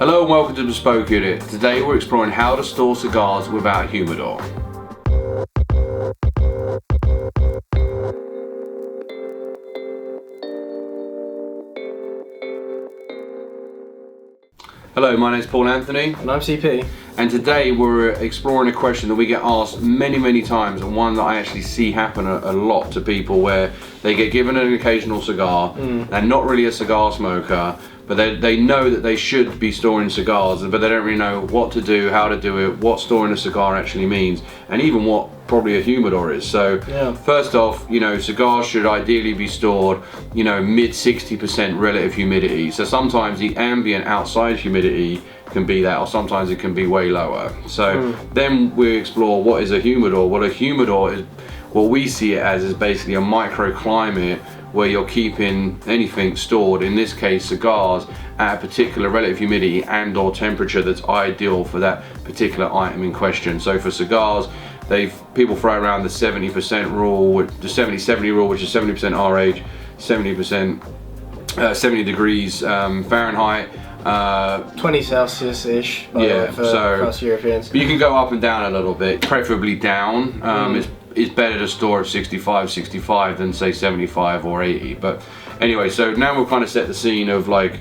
Hello and welcome to Bespoke Unit. Today we're exploring how to store cigars without a humidor. Hello, my name is Paul Anthony. And I'm CP. And today we're exploring a question that we get asked many times, and one that I actually see happen a lot to people, where they get given an occasional cigar and not really a cigar smoker, but they know that they should be storing cigars, but they don't really know what to do, how to do it, what storing a cigar actually means, and even what probably a humidor is. So first off, cigars should ideally be stored, mid 60% relative humidity. So sometimes the ambient outside humidity can be that, or sometimes it can be way lower. So then we explore what is a humidor. What a humidor is, what we see it as, is basically a microclimate where you're keeping anything stored, in this case cigars, at a particular relative humidity and or temperature that's ideal for that particular item in question. So for cigars, people throw around the 70% rule, the 70-70 rule, which is 70% RH, 70 degrees Fahrenheit, 20 Celsius-ish, for us Europeans. But you can go up and down a little bit, preferably down. It's better to store at 65 than say 75 or 80. But anyway, so now we'll kind of set the scene of, like,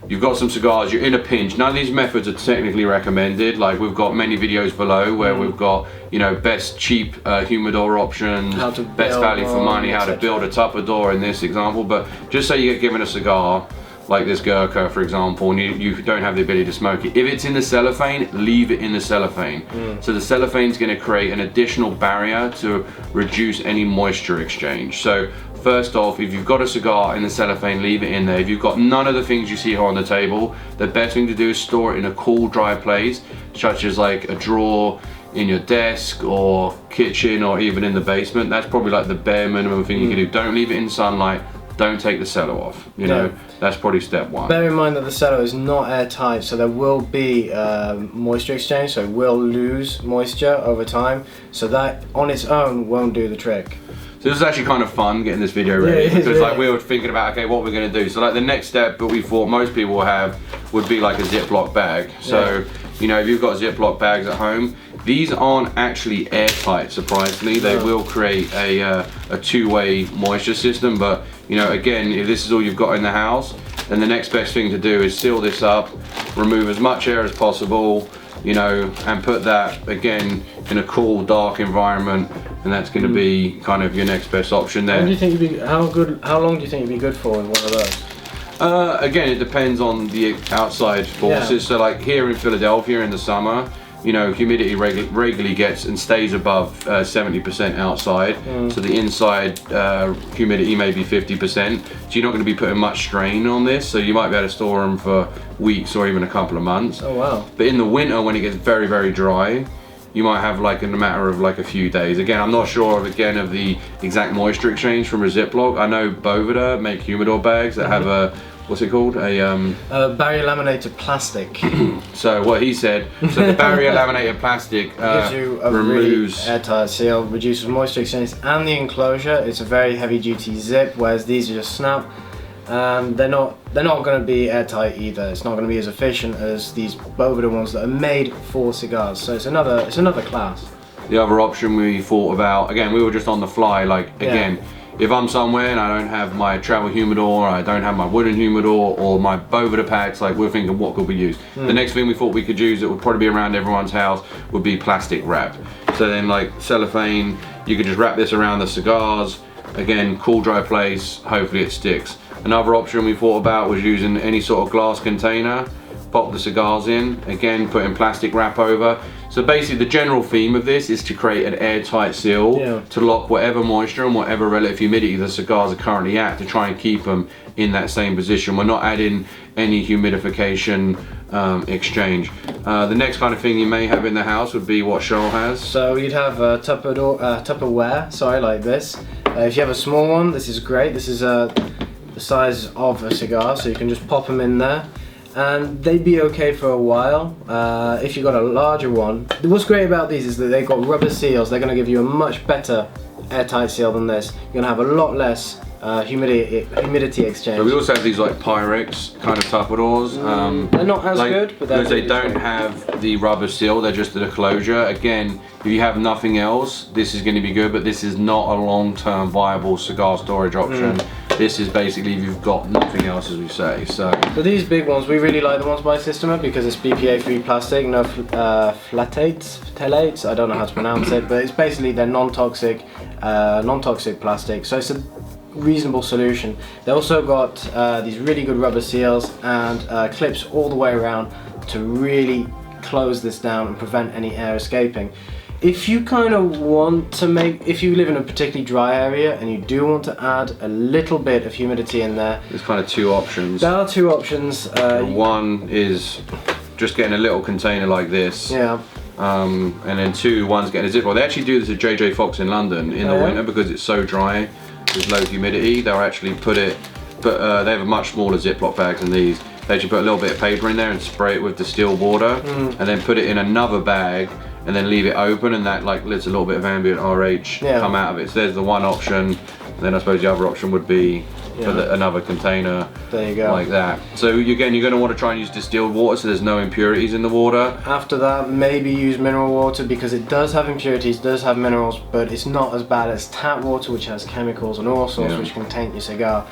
you've got some cigars, you're in a pinch. None of these methods are technically recommended. Like, we've got many videos below where we've got, best cheap humidor options, best value for money, how to build a Tupperware in this example. But just say you get given a cigar like this Gurkha, for example, and you don't have the ability to smoke it. If it's in the cellophane, leave it in the cellophane. So the cellophane is going to create an additional barrier to reduce any moisture exchange. So first off, if you've got a cigar in the cellophane, leave it in there. If you've got none of the things you see here on the table, the best thing to do is store it in a cool, dry place, such as like a drawer in your desk or kitchen or even in the basement. That's probably like the bare minimum thing you can do. Don't leave it in sunlight. Don't take the cello off, that's probably step one. Bear in mind that the cello is not airtight, so there will be moisture exchange, so it will lose moisture over time, so that on its own won't do the trick. So this is actually kind of fun getting this video ready, because like we were thinking about, okay, what we're going to do. So like the next step that we thought most people will have would be like a Ziploc bag. So if you've got Ziploc bags at home, these aren't actually airtight, surprisingly. They will create a two-way moisture system, but again, if this is all you've got in the house, then the next best thing to do is seal this up, remove as much air as possible, and put that again in a cool, dark environment, and that's going to be kind of your next best option there. How long do you think it'd be good for with one of those? Again, it depends on the outside forces. So like here in Philadelphia in the summer, humidity regularly gets and stays above 70% outside. So the inside humidity may be 50%. So you're not going to be putting much strain on this. So you might be able to store them for weeks or even a couple of months. Oh wow. But in the winter, when it gets very dry, you might have like in a matter of like a few days. Again, I'm not sure of the exact moisture exchange from a Ziploc. I know Boveda make humidor bags that have a, what's it called? Barrier laminated plastic. So what he said, so the barrier laminated plastic gives you a removes really airtight seal, reduces moisture exchange, and the enclosure. It's a very heavy duty zip, whereas these are just snap. They're not going to be airtight either. It's not going to be as efficient as these Boveda ones that are made for cigars. So it's another class. The other option we thought about, again, we were just on the fly, like again, if I'm somewhere and I don't have my travel humidor, I don't have my wooden humidor or my Boveda packs, like we're thinking what could we use? The next thing we thought we could use that would probably be around everyone's house would be plastic wrap. So then like cellophane, you could just wrap this around the cigars. Again, cool, dry place, hopefully it sticks. Another option we thought about was using any sort of glass container, pop the cigars in, again putting plastic wrap over. So basically the general theme of this is to create an airtight seal to lock whatever moisture and whatever relative humidity the cigars are currently at, to try and keep them in that same position. We're not adding any humidification exchange. The next kind of thing you may have in the house would be what Charles has. So you'd have a Tupperware, like this. If you have a small one, this is great. This is the size of a cigar, so you can just pop them in there. And they'd be okay for a while. If you've got a larger one, what's great about these is that they've got rubber seals. They're going to give you a much better airtight seal than this. You're going to have a lot less humidity exchange. So we also have these like Pyrex kind of Tupperwares. They're not as like, good, but because they don't have the rubber seal, they're just the closure. Again, if you have nothing else, this is going to be good, but this is not a long-term viable cigar storage option. This is basically if you've got nothing else, as we say. So these big ones, we really like the ones by Systema because it's BPA-free plastic, no phthalates, I don't know how to pronounce it, but it's basically they're non-toxic plastic, so it's a reasonable solution. They also got these really good rubber seals and clips all the way around to really close this down and prevent any air escaping. If you kind of want to if you live in a particularly dry area and you do want to add a little bit of humidity in there, there's kind of two options. There are two options. One is just getting a little container like this. Yeah. And then one's getting a Ziploc. They actually do this at JJ Fox in London in the winter because it's so dry, there's low humidity. They'll actually they have a much smaller Ziploc bags than these. They actually put a little bit of paper in there and spray it with distilled water, and then put it in another bag and then leave it open, and that like lets a little bit of ambient RH come out of it. So there's the one option. And then I suppose the other option would be another container. There you go. Like that. So again, you're going to want to try and use distilled water so there's no impurities in the water. After that, maybe use mineral water because it does have impurities, does have minerals, but it's not as bad as tap water, which has chemicals and all sorts which can taint your cigar.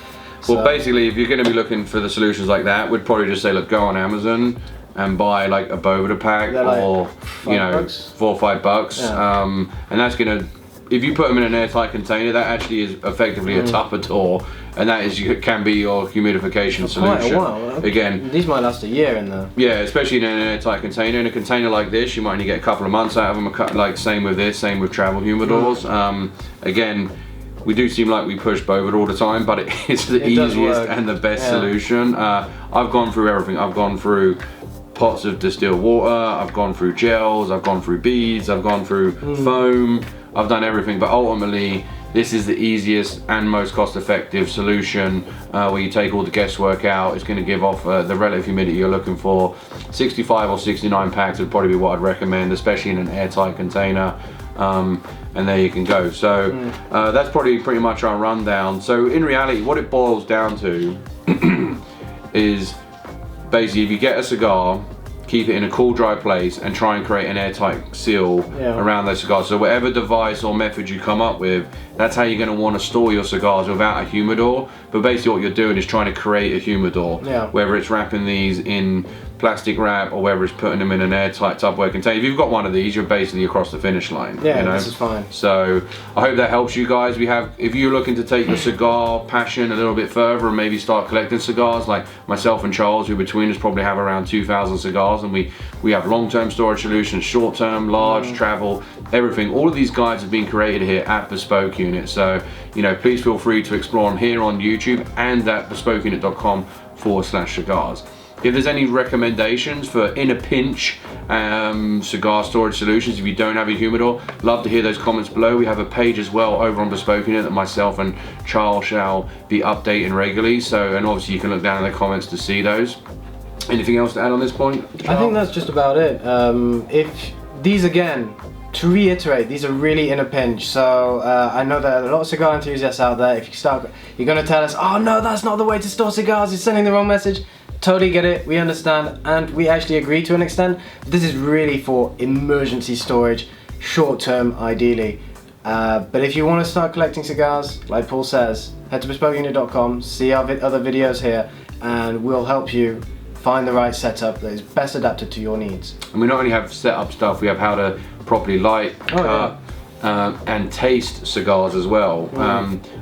Well, basically, if you're going to be looking for the solutions like that, we'd probably just say, look, go on Amazon and buy like a Boveda pack, or you know, $4 or $5. And that's going to, if you put them in an airtight container, that actually is effectively a Tupperware, and that can be your humidification solution. Quite a while. Again, these might last a year in there. Yeah, especially in an airtight container. In a container like this, you might only get a couple of months out of them. Like same with this, same with travel humidors. Again, we do seem like we push Boveda all the time, but it is the easiest and the best solution. I've gone through everything. I've gone through pots of distilled water, I've gone through gels, I've gone through beads, I've gone through foam, I've done everything, but ultimately this is the easiest and most cost-effective solution where you take all the guesswork out. It's going to give off the relative humidity you're looking for. 65 or 69 packs would probably be what I'd recommend, especially in an airtight container. And there you can go. So that's probably pretty much our rundown. So in reality, what it boils down to is basically if you get a cigar, keep it in a cool, dry place and try and create an airtight seal around those cigars. So whatever device or method you come up with, that's how you're going to want to store your cigars without a humidor. But basically what you're doing is trying to create a humidor, whether it's wrapping these in plastic wrap or whether it's putting them in an airtight Tupperware container. If you've got one of these, you're basically across the finish line. Yeah, you know? This is fine. So I hope that helps you guys. If you're looking to take your cigar passion a little bit further and maybe start collecting cigars, like myself and Charles, who between us probably have around 2,000 cigars, and we have long-term storage solutions, short-term, large, travel, everything. All of these guides have been created here at Bespoke Unit. So, you know, please feel free to explore them here on YouTube and at bespokeunit.com/cigars. If there's any recommendations for in a pinch cigar storage solutions, if you don't have a humidor, love to hear those comments below. We have a page as well over on Bespoke Unit that myself and Charles shall be updating regularly. So, and obviously you can look down in the comments to see those. Anything else to add on this point, Charles? I think that's just about it. If these, again, to reiterate, these are really in a pinch. So I know there are a lot of cigar enthusiasts out there. If you're going to tell us, oh no, that's not the way to store cigars, it's sending the wrong message. Totally get it, we understand, and we actually agree to an extent. This is really for emergency storage, short term ideally. But if you want to start collecting cigars, like Paul says, head to bespokeunit.com, see our other videos here, and we'll help you find the right setup that is best adapted to your needs. And we not only have setup stuff, we have how to properly light, cut, and taste cigars as well.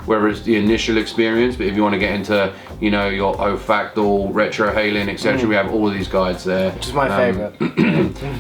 Whether it's the initial experience, but if you want to get into, you know, your olfactal, retrohaling, etc., we have all of these guides there. Which is my favourite.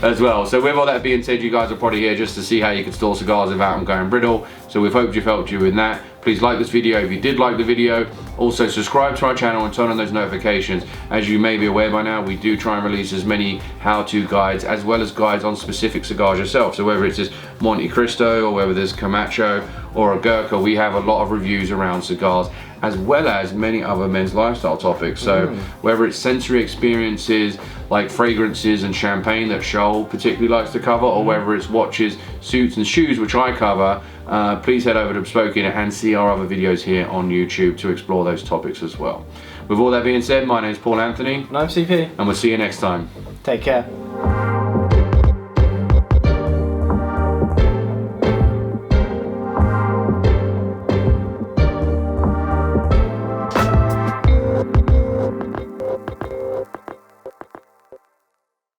As well. So with all that being said, you guys are probably here just to see how you can store cigars without them going brittle. So we've hoped we've helped you with that. Please like this video if you did like the video. Also subscribe to our channel and turn on those notifications. As you may be aware by now, we do try and release as many how-to guides as well as guides on specific cigars yourself. So whether it's this Monte Cristo or whether there's Camacho or a Gurkha, we have a lot of reviews around cigars as well as many other men's lifestyle topics. So whether it's sensory experiences like fragrances and champagne that Charles particularly likes to cover, or whether it's watches, suits and shoes, which I cover, please head over to Bespoke and see our other videos here on YouTube to explore those topics as well. With all that being said, my name is Paul Anthony. And I'm CP. And we'll see you next time. Take care.